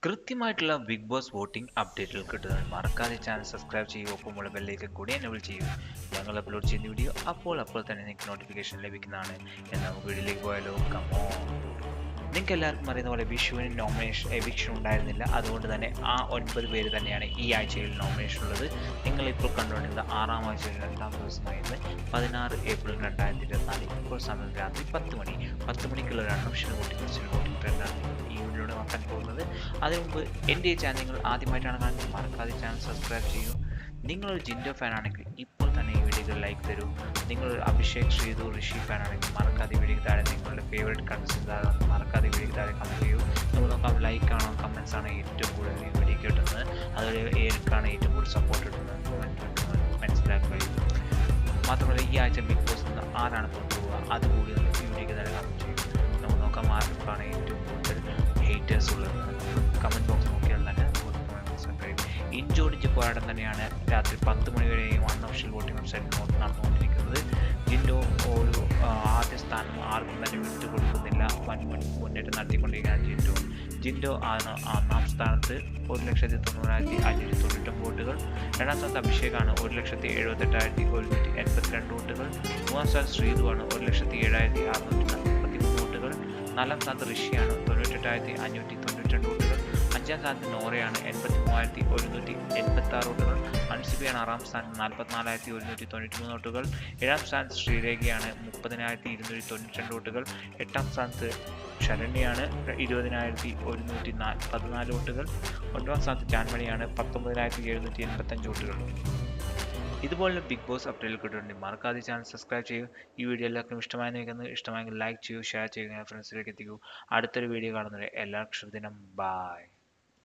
കൃത്യമായിട്ടുള്ള big boss voting അപ്ഡേറ്റുകൾ കിട്ടുന്നത് മറക്കാതെ ചാനൽ സബ്സ്ക്രൈബ് ചെയ്യൂ, ഒപ്പമുള്ള ബെല്ലേക്ക് കൂടി എനേബിൾ ചെയ്യൂ. ഞങ്ങൾ അപ്ലോഡ് ചെയ്യുന്ന വീഡിയോ അപ്പോൾ തന്നെ നിങ്ങൾക്ക് നോട്ടിഫിക്കേഷൻ ലഭിക്കുന്നതാണ്. എന്നാൽ നമുക്ക് വീഡിയോയിലേക്ക് പോയാലോ. കമോ, നിങ്ങൾക്ക് എല്ലാവർക്കും അറിയുന്ന പോലെ വിഷുവിന് നോമിനേഷൻ എവിക്ഷൻ ഉണ്ടായിരുന്നില്ല. അതുകൊണ്ട് തന്നെ ആ 9 പേര് തന്നെയാണ് ഈ ആഴ്ചയിൽ നോമിനേഷൻ ഉള്ളത്. നിങ്ങളിപ്പോൾ കണ്ടുകൊണ്ടിരുന്ന 6ാം ആഴ്ചയിൽ 2ാം ദിവസമായിരുന്നു 16 ഏപ്രിൽ 2024. ഇപ്പോൾ സമയം രാത്രി 10 മണി. 10 മണിക്കുള്ള ഒരു അൺഒഫീഷ്യൽ വോട്ടിംഗ് ട്രെൻഡാണ് ഈ വീഡിയോയുടെ നോക്കാൻ പോകുന്നത്. അതിനു മുമ്പ് എൻ്റെ ഈ ചാനൽ നിങ്ങൾ ആദ്യമായിട്ടാണ് കാണുന്നത്, മറക്കാതെ ചാനൽ സബ്സ്ക്രൈബ് ചെയ്യൂ. നിങ്ങളൊരു ജിൻഡോ ഫാൻ ആണെങ്കിൽ ഇപ്പോൾ തന്നെ ഈ വീഡിയോക്ക് ലൈക്ക് തരൂ. നിങ്ങളൊരു അഭിഷേക്, ശ്രീതു, ഋഷി ഫാൻ ആണെങ്കിൽ മറക്കാതെ വീഡിയോക്ക് താഴെ നിങ്ങളുടെ ഫേവറേറ്റ് കണ്ടൻസ് മറക്കാതെ വീഡിയോക്ക് താഴെ കമൻറ്റ് ചെയ്യൂ. നമുക്ക് നോക്കാം ലൈക്ക് ആണോ കമൻസ് ആണ് ഏറ്റവും കൂടുതൽ ഈ വീഡിയോക്ക് കിട്ടുന്നത്, അതുപോലെ ഏർക്കാണ് ഏറ്റവും കൂടുതൽ സപ്പോർട്ട് കിട്ടുന്നത് മനസ്സിലാക്കാൻ കഴിയും. മാത്രമല്ല ഈ ആഴ്ച ബിഗ് ബോസ് നിന്ന് ആരാണ് കൊണ്ടുപോവുക അതുകൂടി നമുക്ക് ഈ വീഡിയോക്ക് താഴെ കമൻറ്റ് ചെയ്യും. നമുക്ക് നോക്കാം ആർക്കാണ് ഏറ്റവും കൂടുതൽ ഹേറ്റേഴ്സ് ഉള്ളത്. കമൻറ്റ് ബോക്സ് നോക്കിയാൽ തന്നെ ഇഞ്ചോടിഞ്ച് പോരാട്ടം തന്നെയാണ് രാത്രി 10 മണി വരെയും അൺഒഫീഷ്യൽ വോട്ടിംഗ് വെബ്സൈറ്റിൽ നടന്നുകൊണ്ടിരിക്കുന്നത്. ജിൻഡോ ഒരു ആദ്യ സ്ഥാനം ആർക്കും തന്നെ വിട്ടുകൊടുക്കുന്നില്ല, മുന്നേറ്റം നടത്തിക്കൊണ്ടിരിക്കുകയാണ് ജിൻഡോ ആണ് 1ാം സ്ഥാനത്ത് 1,90,599 വോട്ടുകൾ. 2ാം സ്ഥാനത്ത് അഭിഷേകാണ് 1,78,182 വോട്ടുകൾ. 3ാം സ്ഥാനത്ത് ശ്രീതുവാണ് 1,07,643 വോട്ടുകൾ. 4ാം സ്ഥാനത്ത് ഋഷിയാണ് 98,592 വോട്ടുകൾ. 5ാം സ്ഥാനത്ത് നോറയാണ് 83,186 വോട്ടുകൾ. അൻസിബയാണ് 6ാം സ്ഥാനത്ത് 44,193 വോട്ടുകൾ. 7ാം സ്ഥാനത്ത് ശ്രീരേഖയാണ് 30,292 വോട്ടുകൾ. 8ാം സ്ഥാനത്ത് ശരണ്യാണ് 20,114 വോട്ടുകൾ. 9ാം സ്ഥാനത്ത് ജാൻമണിയാണ് 19,785 വോട്ടുകൾ. ഇതുപോലെ ബിഗ് ബോസ് അപ്ഡേറ്റിൽ കിട്ടുന്നുണ്ട്. മറക്കാതെ ചാനൽ സബ്സ്ക്രൈബ് ചെയ്യൂ. ഈ വീഡിയോ എല്ലാവർക്കും ഇഷ്ടമായെങ്കിൽ ലൈക്ക് ചെയ്യൂ, ഷെയർ ചെയ്യുക, ഫ്രണ്ട്സിലേക്ക് എത്തിക്കൂ. അടുത്തൊരു വീഡിയോ കാണുന്നവരെ എല്ലാവർക്കും ശുഭദിനം. ബൈ.